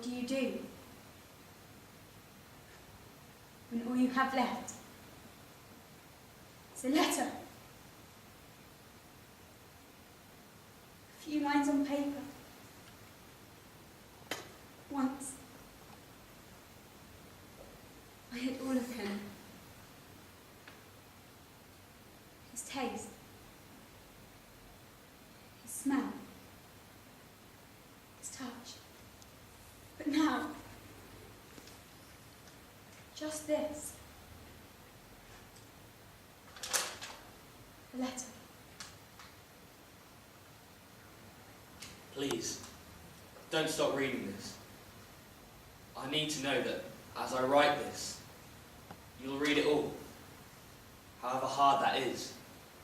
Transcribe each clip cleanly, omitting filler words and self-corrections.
What do you do when all you have left is a letter? A few lines on paper. Once, I had all of him. His taste, his smell, his touch. But now, just this. A letter. Please, don't stop reading this. I need to know that, as I write this, you'll read it all, however hard that is.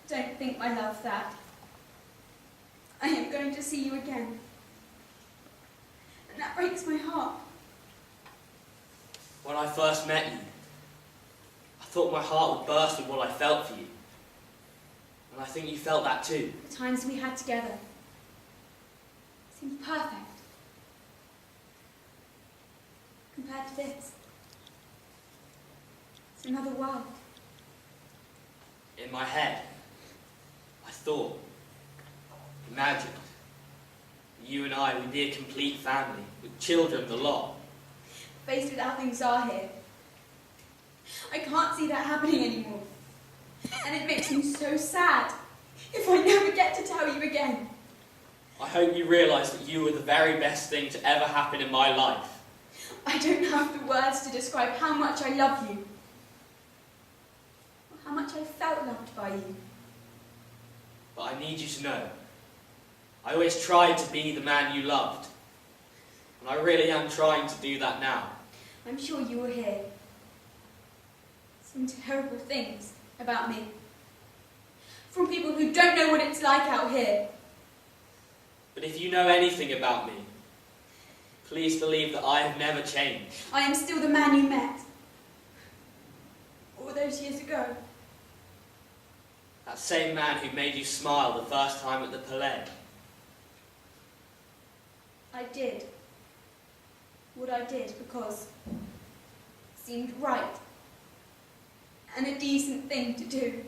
Don't think, my love, that I am going to see you again. And that breaks my heart. When I first met you, I thought my heart would burst with what I felt for you. And I think you felt that too. The times we had together seemed perfect. Compared to this, it's another world. In my head, I thought, imagined, you and I would be a complete family, with children the lot. Faced with how things are here, I can't see that happening anymore. And it makes me so sad if I never get to tell you again. I hope you realise that you were the very best thing to ever happen in my life. I don't have the words to describe how much I love you, or how much I felt loved by you. But I need you to know, I always tried to be the man you loved. And I really am trying to do that now. I'm sure you will hear some terrible things about me from people who don't know what it's like out here. But if you know anything about me, please believe that I have never changed. I am still the man you met all those years ago. That same man who made you smile the first time at the Palais. I did what I did because it seemed right and a decent thing to do.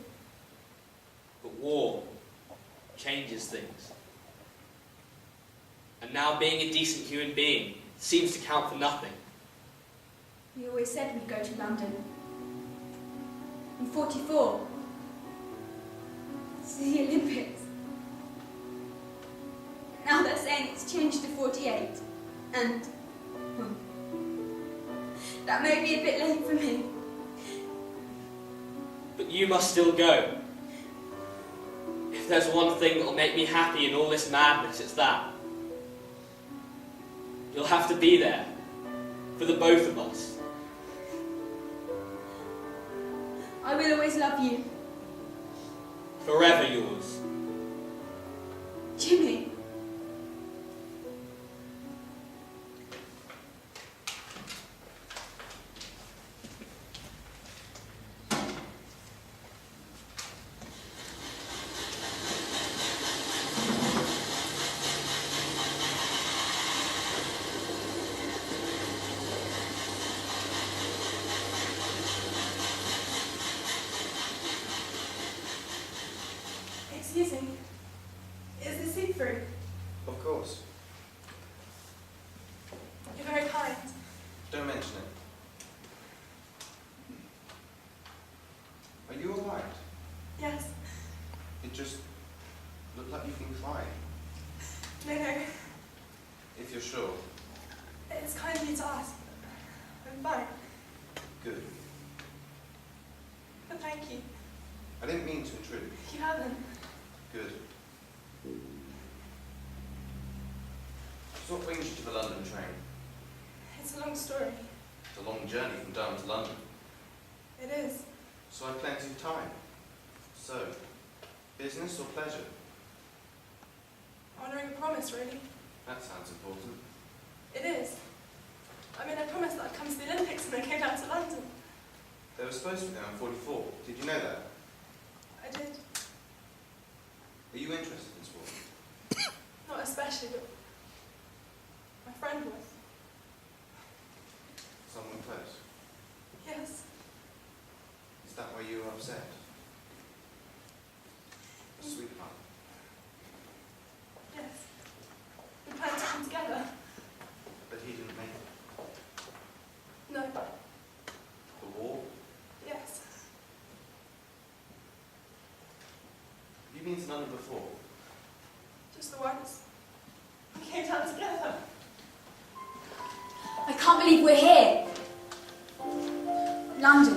But war changes things. And now being a decent human being seems to count for nothing. We always said we'd go to London. In '44. To the Olympics. Now they're saying it's changed to '48. And, well, that may be a bit late for me. But you must still go. If there's one thing that will make me happy in all this madness, it's that. You'll have to be there, for the both of us. I will always love you. Forever yours. Jimmy. Excuse me. Is the soup through? Of course. You're very kind. Don't mention it. Are you alright? Yes. It just looked like you've been crying. No. If you're sure. It's kind of you to ask. I'm fine. Good. But thank you. I didn't mean to intrude. You haven't. Good. So what brings you to the London train? It's a long story. It's a long journey from Durham to London. It is. So I've plenty of time. So, business or pleasure? Honouring a promise, really. That sounds important. It is. I mean, I promised that I'd come to the Olympics when I came down to London. They were supposed to be there in '44. Did you know that? I did. Are you interested in sport? Not especially, but my friend was. close? Yes. Is that why you were upset? Sweetheart. Yes. We planned to come together. But he didn't make it. No. The war? Yes. Have you been to London before? Just the once. We came down together. I can't believe we're here. London.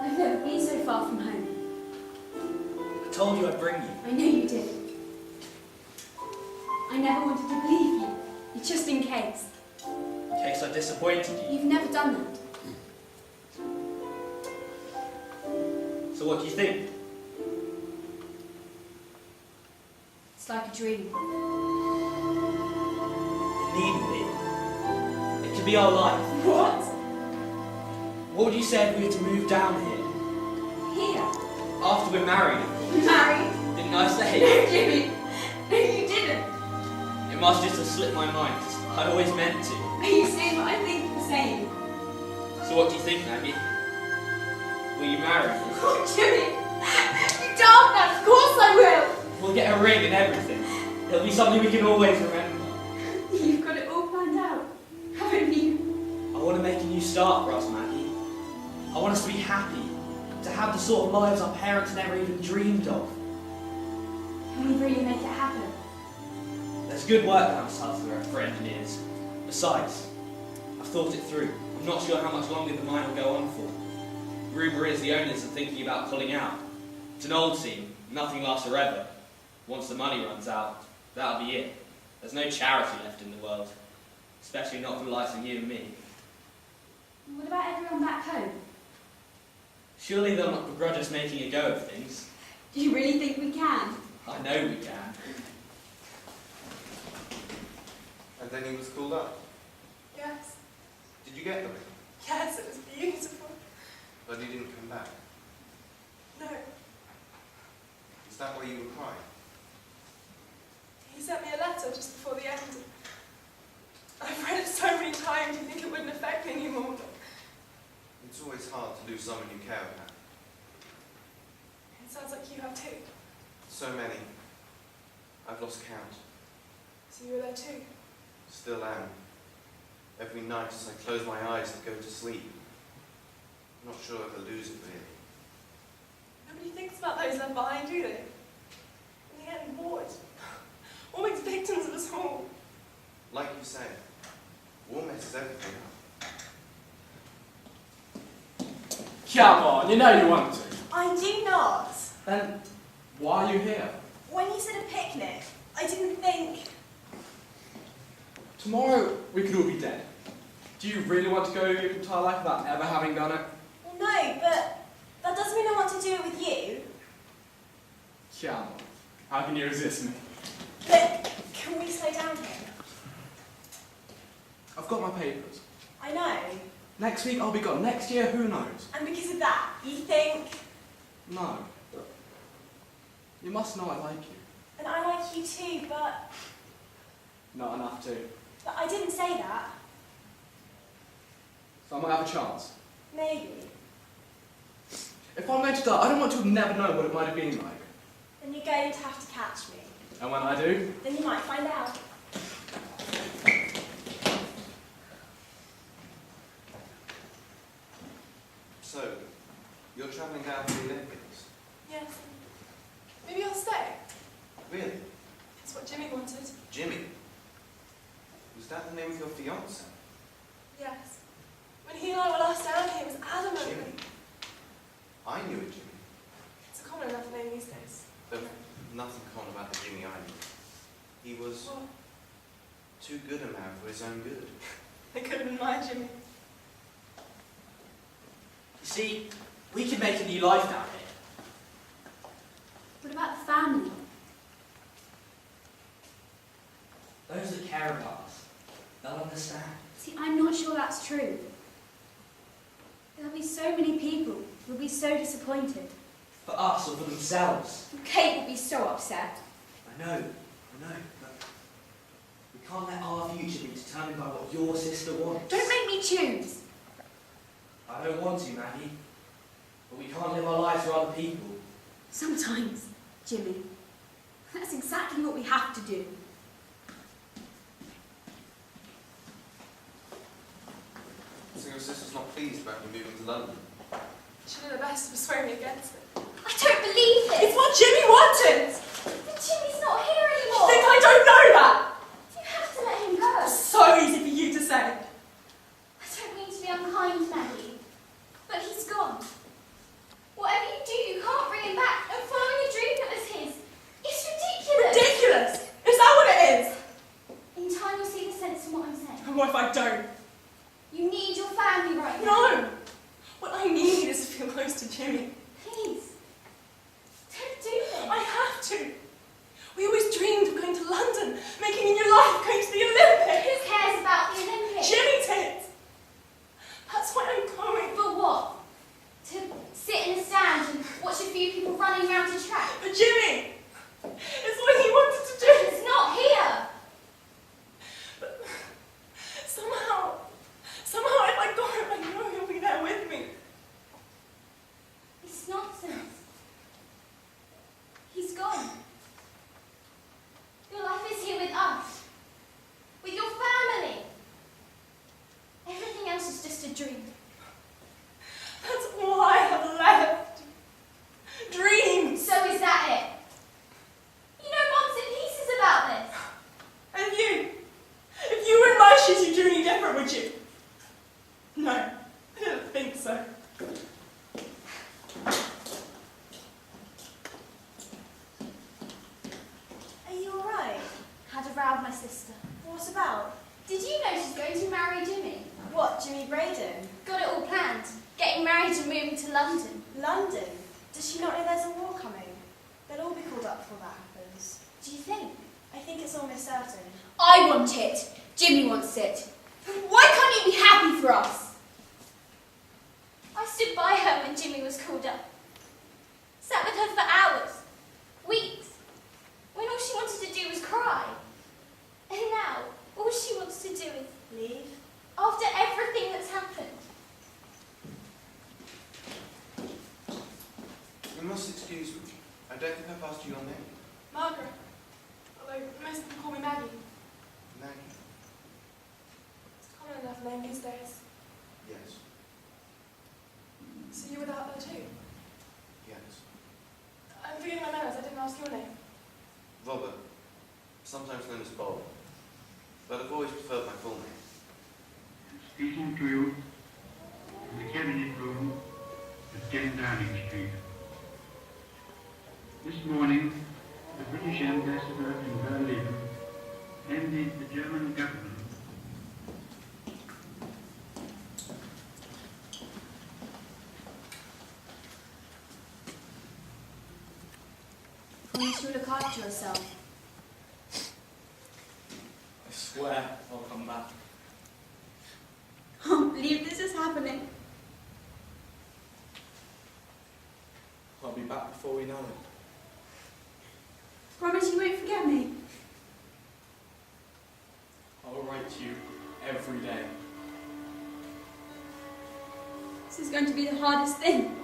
I've never been so far from home. I told you I'd bring you. I know you did. I never wanted to believe you. Just in case. In case I disappointed you. You've never done that. So what do you think? It's like a dream. It needn't be. It could be our life. What? What would you say if we were to move down here? Here? After we're married? Married? Didn't I say? No, Jimmy. No, you didn't. It must just have slipped my mind. I always meant to. Are you saying what I think you're saying? So what do you think, Maggie? Will you marry me? Oh, Jimmy. You daft that. Of course I will. We'll get a ring and everything. It'll be something we can always remember. You've got it all planned out, haven't you? I want to make a new start for us, Maggie. I want us to be happy. To have the sort of lives our parents never even dreamed of. Can we really make it happen? There's good work down south for engineers. Besides, I've thought it through. I'm not sure how much longer the mine will go on for. Rumour is the owners are thinking about pulling out. It's an old scene. Nothing lasts forever. Once the money runs out, that'll be it. There's no charity left in the world. Especially not for the likes of you and me. What about everyone back home? Surely they'll not begrudge us making a go of things. Do you really think we can? I know we can. And then he was called up. Yes. Did you get the ring? Yes, it was beautiful. But he didn't come back. No. Is that why you were crying? He sent me a letter just before the end. I've read it so many times, you think it wouldn't affect me anymore. It's always hard to lose someone you care about. It sounds like you have too. So many. I've lost count. So you were there too? Still am. Every night as I close my eyes to go to sleep. I'm not sure if I lose it really. Nobody thinks about those left behind, do they? And they get bored. Always victims of us all. Like you say, war messes everything up. Come on, you know you want to. I do not. Then why are you here? When you said a picnic, I didn't think... Tomorrow we could all be dead. Do you really want to go your entire life without ever having done it? Well, no, but that doesn't mean I want to do it with you. Come on, how can you resist me? But can we slow down here? I've got my papers. I know. Next week I'll be gone. Next year, who knows? And because of that, you think... No. You must know I like you. And I like you too, but... Not enough to. But I didn't say that. So I might have a chance. Maybe. If I'm going to die, I don't want to have never known what it might have been like. Then you're going to have to catch me. And when I do? Then you might find out. So, you're travelling down to the Olympics? Yes. Maybe I'll stay. Really? That's what Jimmy wanted. Jimmy? Was that the name of your fiancé? Yes. When he and I were last down here, he was adamant. Jimmy? I knew a Jimmy. It's a common enough name these days. There was nothing common about the Jimmy I knew. He was Well, too good a man for his own good. it could have been my Jimmy. You see, we could make a new life down here. What about the family? Those that care about us, they'll understand. See, I'm not sure that's true. There'll be so many people who'll be so disappointed. For us or for themselves. Kate will be so upset. I know, but we We can't let our future be determined by what your sister wants. Don't make me choose. I don't want to, Maggie. But we can't live our lives for other people. Sometimes, Jimmy, that's exactly what we have to do. So your sister's not pleased about you moving to London? She did her best to persuade me against it. I don't believe this. It's what Jimmy wanted! But Jimmy's not here You anymore. think I don't know that? You have to let him go. It's so easy for you to say. I don't mean to be unkind, Maggie, but he's gone. Whatever you do, you can't bring him back. And following a dream that was his, it's ridiculous. Ridiculous! Is that what it is? In time, you'll see the sense in what I'm saying. And what if I don't? You need your family right now. No! What I need is to feel close to Jimmy. Please, don't do this. I have to. We always dreamed of going to London, making a new life, going to the Olympics. Who cares about the Olympics? Jimmy did. That's why I'm going. For what? To sit in a stand and watch a few people running around a track? But Jimmy! It's what he wanted to do. It's not here. But somehow if I go, I know he'll be there with me. It's nonsense. He's gone. Your life is here with us. With your family. Everything else is just a dream. That's all I have left. Dreams. So is that it? You know bits and pieces about this. And you? If you were in my shoes, you'd do any different, would you? No, I don't think so. Are you alright? Had a row with my sister. What about? Did you know she's going to marry Jimmy? What, Jimmy Braden? Got it all planned. Getting married and moving to London. London? Does she not know there's a war coming? They'll all be called up before that happens. Do you think? I think it's almost certain. I want it. Jimmy wants it. Why can't you be happy for us? I stood by her when Jimmy was called up. Sat with her for hours, weeks, when all she wanted to do was cry. And now, all she wants to do is Leave? after everything that's happened. You must excuse me. I don't think I've asked you your name. Margaret. Although most people call me Maggie. Maggie? It's a common enough name these days. Yes. So you were out there too? Yes. I'm forgetting my manners, I didn't ask your name. Robert. Sometimes known as Bob. But I've always preferred my full name. Speaking to you in the cabinet room at 10 Downing Street. This morning, the British ambassador in Berlin envied the German government. Promise you'll look after yourself. I swear I'll come back. I can't believe this is happening. I'll be back before we know it. Promise you won't forget me. I'll write to you every day. This is going to be the hardest thing.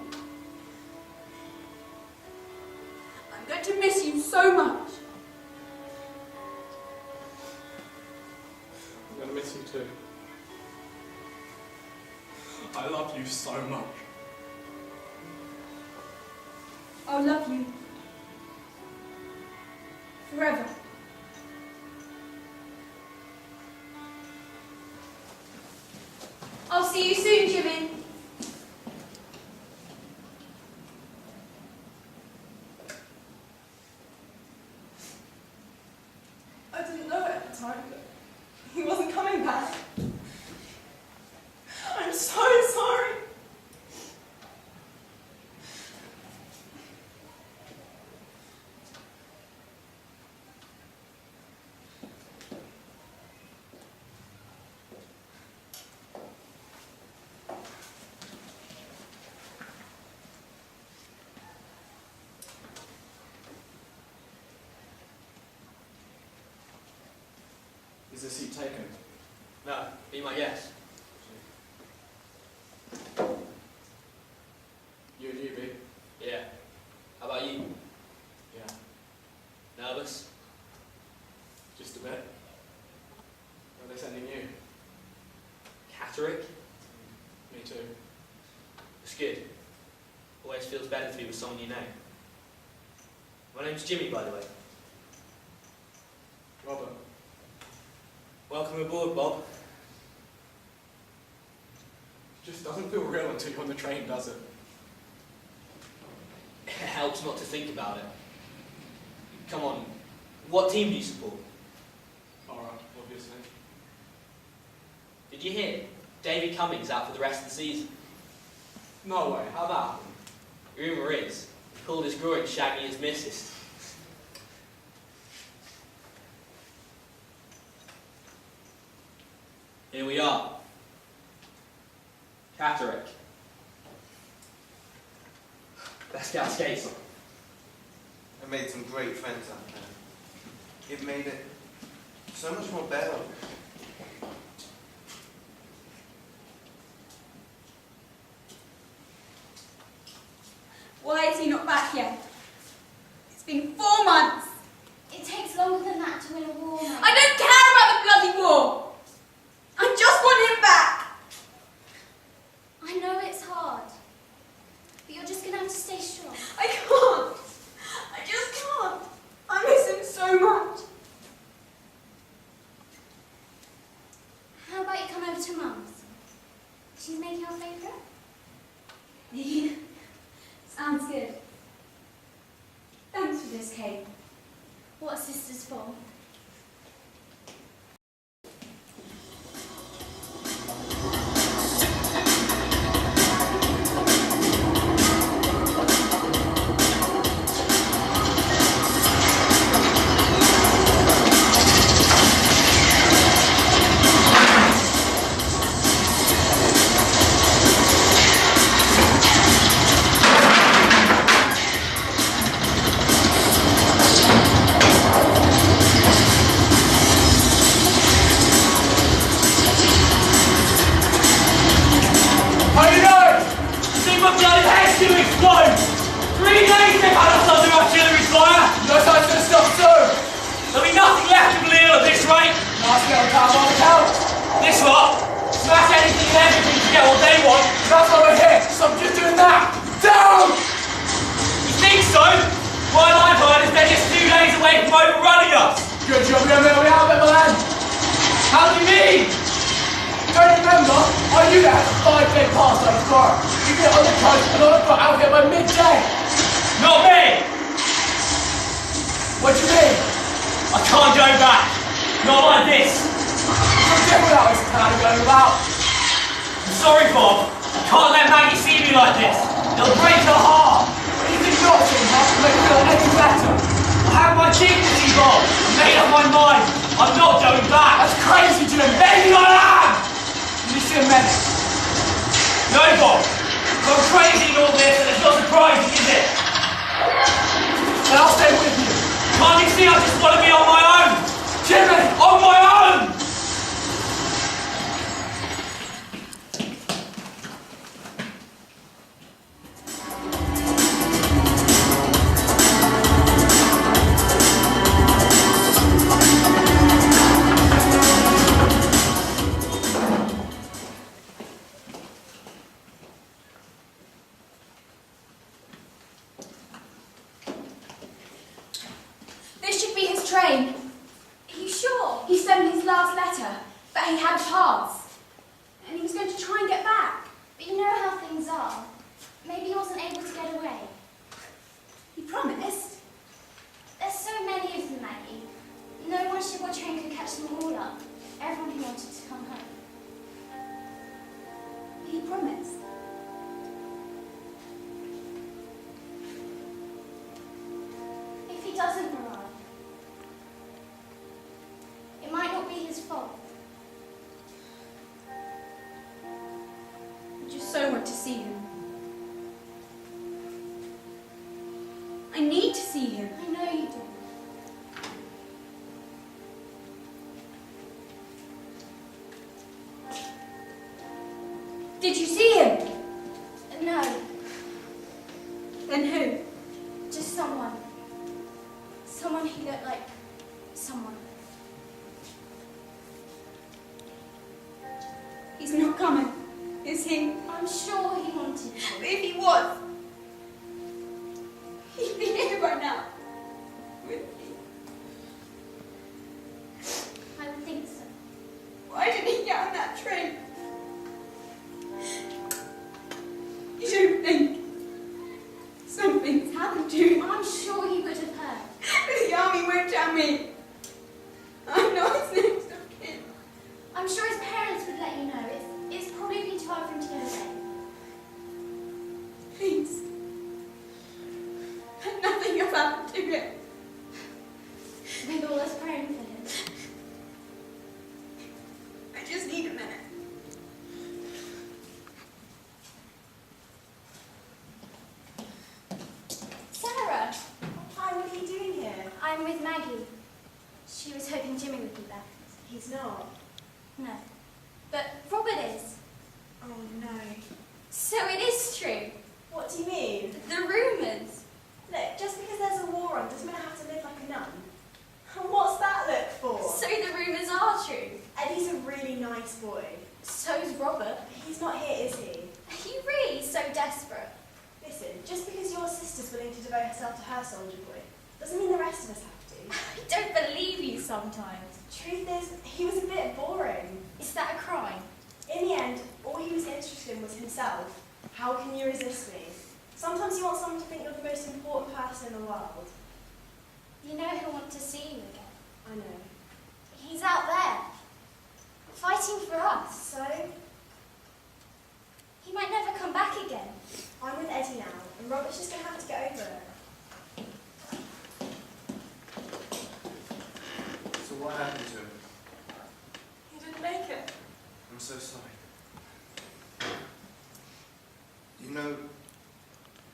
I'm going to miss you so much. I'm going to miss you too. I love you so much. I'll love you. Forever. I'll see you soon, Jimmy. I didn't know it at the time, but he wasn't coming back. I'm so sorry. Is the seat taken? No, be my guest. You a newbie? Yeah. How about you? Yeah. Nervous? Just a bit. Where are they sending you? Catterick? Me too. It's good. Always feels better to be with someone you know. My name's Jimmy, by the way. Robert. Welcome aboard, Bob. Just doesn't feel real until you're on the train, does it? It helps not to think about it. Come on, what team do you support? Alright, obviously. Did you hear? David Cummings out for the rest of the season. No way, how'd that happen? Rumour is, he pulled his groin shagging his missus. Here we are. Catterick. Let's get our skates on. I made some great friends out there. It made it so much more better. Why is he not back yet? It's been 4 months. It takes longer than that to win a war, Maia. I don't care about the bloody war. I just want him back. I know it's hard, but you're just going to have to stay strong. I can't. I just can't. I miss him so much. How about you come over to Mum's? She's making our favourite? Sounds good. Thanks for this cake. What a sister's for. How you doing? See my bloody head's to explode! 3 days they've had us under artillery fire! No time's gonna stop soon! There'll be nothing left of Lille at this rate! Nice little time on the count! This lot? Smash anything and everything to get what they want! That's why we're here, so I'm just doing that! Down! You think so? What I've heard is they're just 2 days away from overrunning us! Good job, you're going to be out of it, man! How do you mean? Don't you remember? I knew that had a 5-day pass on tomorrow. You get on the coast and I've got out here by midday. Not me! What do you mean? I can't go back. Not like this. What's different without this town going about? I'm sorry, Bob. I can't let Maggie see me like this. It'll break her heart. Anything not to her to make her feel any better. I have my dignity, Bob. I made up my mind. I'm not going back. That's crazy, Jim. Maybe I am! You see a medic? No, Bob. I'm crazy in all this, and it's not surprising, is it? Then I'll stay with you. Can't you see I just want to be on my own? Jimmy! On my own! This should be his train. Are you sure? He sent his last letter, but he had a pass. And he was going to try and get back. But you know how things are. Maybe he wasn't able to get away. He promised. There's so many of them, Maggie. No one ship or train could catch them all up. Everyone who wanted to come home. He promised. If he doesn't arrive, it might not be his fault. I just so want to see him. I need to see him. I know you do. Did you see him? No, Then who? just someone. Someone who looked like someone. He's not coming, is he? I'm sure he wanted to. If he was, he'd be here by now. Wouldn't he? I would think so. Why didn't he get on that train? You don't think something's happened to him? I'm sure he would have heard. The army won't tell me. I'm not his next of kin. I'm sure his parents would let you know. It's probably been too hard for him to get away. Please. Nothing has happened to him. With all us praying for him. I just need a minute. Sarah, Hi, what are you doing here? I'm with Maggie. She was hoping Jimmy would be back. He's not. No. But Robert is. Oh no. So it is true. What do you mean? The rumours. Look, just because there's a war on doesn't mean I have to live like a nun. And what's that look for? So the rumours are true. Eddie's a really nice boy. So's Robert. He's not here, is he? Are you really so desperate? Listen, just because your sister's willing to devote herself to her soldier boy, doesn't mean the rest of us have to. I don't believe you sometimes. Truth is, he was a bit boring. Is that a crime? In the end, all he was interested in was himself. How can you resist me? Sometimes you want someone to think you're the most important person in the world. You know he'll want to see you again. I know. He's out there, fighting for us. So, He might never come back again. I'm with Eddie now, and Robert's just going to have to get over it. So what happened to him? He didn't make it. I'm so sorry. You know,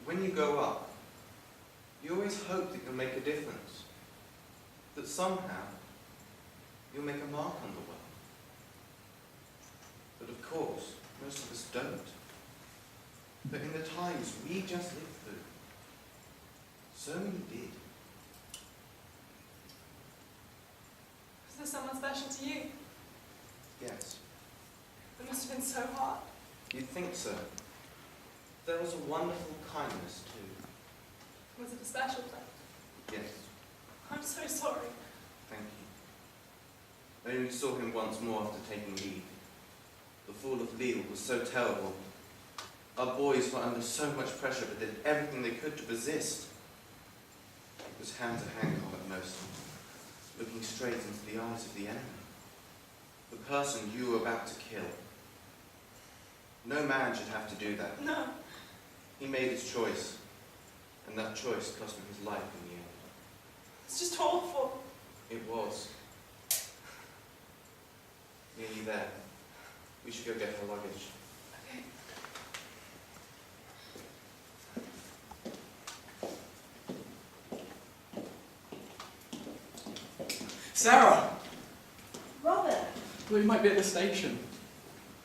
when you go up, you always hope that you'll make a difference. That somehow, you'll make a mark on the world. But of course, most of us don't. But in the times we just lived through, so many did. Was there someone special to you? Yes, It must have been so hard. you'd think so. There was a wonderful kindness too. Was it a special place? Yes, I'm so sorry. thank you. I only saw him once more after taking leave. The fall of Lille was so terrible. Our boys were under so much pressure but did everything they could to resist. It was hand-to-hand combat most, looking straight into the eyes of the enemy. The person you were about to kill. No man should have to do that. No. He made his choice, and that choice cost him his life in the end. It's just awful. It was. Nearly there. We should go get her luggage. Okay. Sarah! Robert, Well, you might be at the station.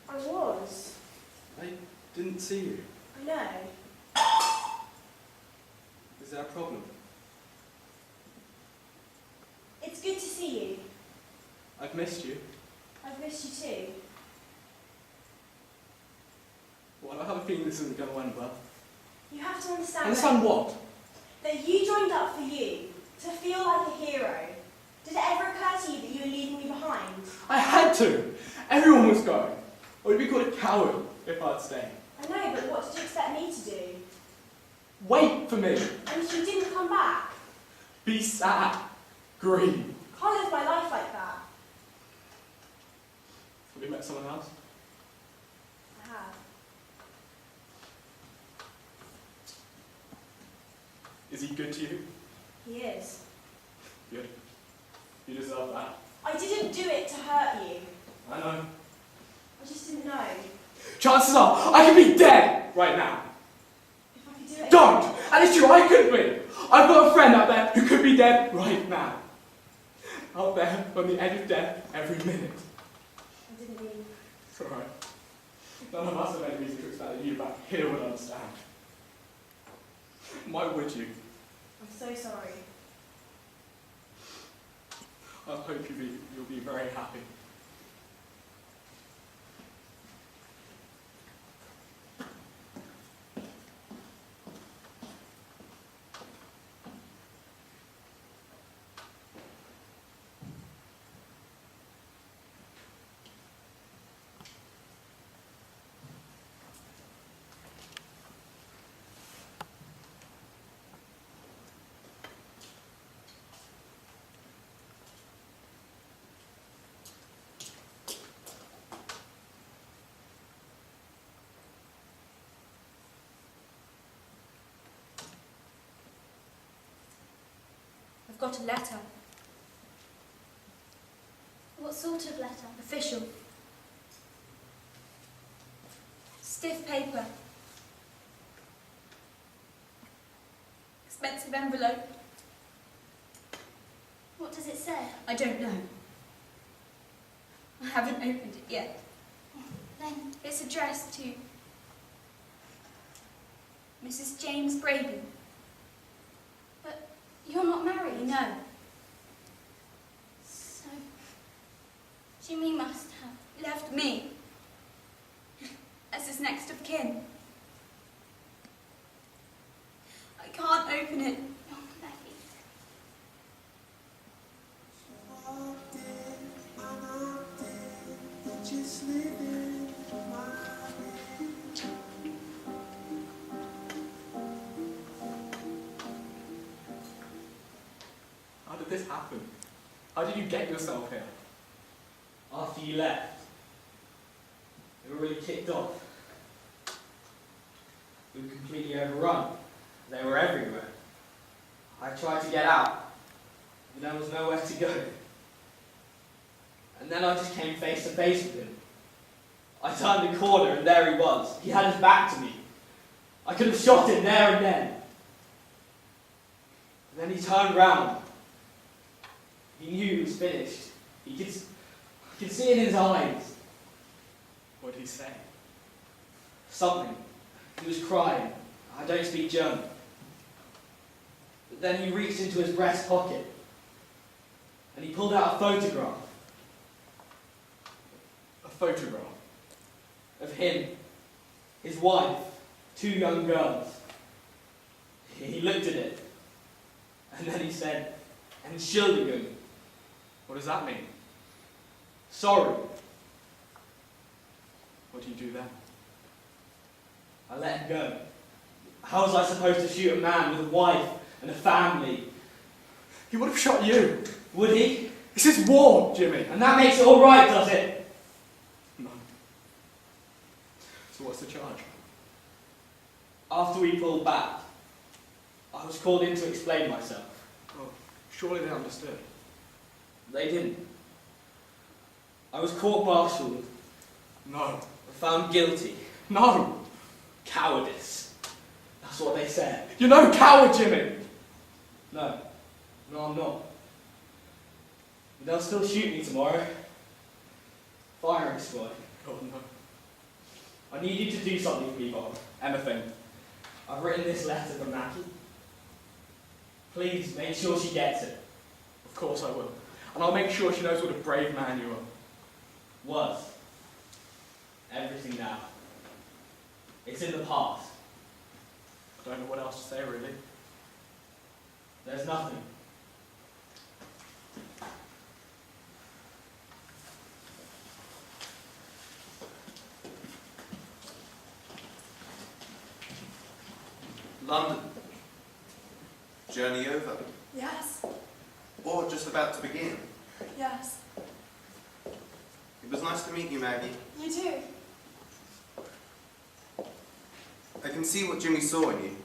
I was. I didn't see you. I know. Is there a problem? It's good to see you. I've missed you. I've missed you too. Well, I have a feeling this isn't going to end well. You have to understand, Understand what? that you joined up for you, to feel like a hero. Did it ever occur to you that you were leaving me behind? I had to! Everyone was going. I would be called a coward if I'd stayed. I know, but what did you expect me to do? Wait for me! And you didn't come back. Be sad. Grieve. Can't live my life like that. Have you met someone else? I have. Is he good to you? He is. Good. You deserve that. I didn't do it to hurt you. I know. I just didn't know. Chances are, I could be dead right now. If I could do it Don't! again. And it's true, I could be. I've got a friend out there who could be dead right now. Out there on the edge of death every minute. I didn't mean. It's alright. None of us have any reason to expect that you back here would understand. Why would you? I'm so sorry. I hope you'll be very happy. I've got a letter. What sort of letter? Official. Stiff paper. Expensive envelope. What does it say? I don't know. I haven't opened it yet. Then, It's addressed to Mrs. James Braden. but you're not married. No. So, Jimmy must have. Left me as his next of kin. I can't open it. Oh, Maggie. How did this happen? How did you get yourself here? After you left, we were really kicked off. We were completely overrun. They were everywhere. I tried to get out, but there was nowhere to go. And then I just came face to face with him. I turned the corner and there he was. He had his back to me. I could have shot him there and then. And then he turned round. He knew he was finished. I could see in his eyes. What did he say? Something. He was crying. I don't speak German. But then he reached into his breast pocket and he pulled out a photograph A photograph. of him, his wife, 2 young girls. He looked at it and then he said, Entschuldigung, What does that mean? sorry. What do you do then? I let him go. How was I supposed to shoot a man with a wife and a family? He would have shot you. Would he? This is war, Jimmy. And that makes it all right, does it? No. So what's the charge? After we pulled back, I was called in to explain myself. Oh, surely they understood. They didn't. I was court-martialed, No. found guilty. No. Cowardice. That's what they said. You're no coward, Jimmy. No, I'm not. But they'll still shoot me tomorrow. Firing squad. Oh, no. I need you to do something for me, Bob. Anything. I've written this letter for Maggie. Please make sure she gets it. Of course I will. And I'll make sure she knows what a brave man you are. Was. Everything now. It's in the past. I don't know what else to say, really. There's nothing. London. Journey over. Yes, Or just about to begin. yes. It was nice to meet you, Maggie. You too. I can see what Jimmy saw in you.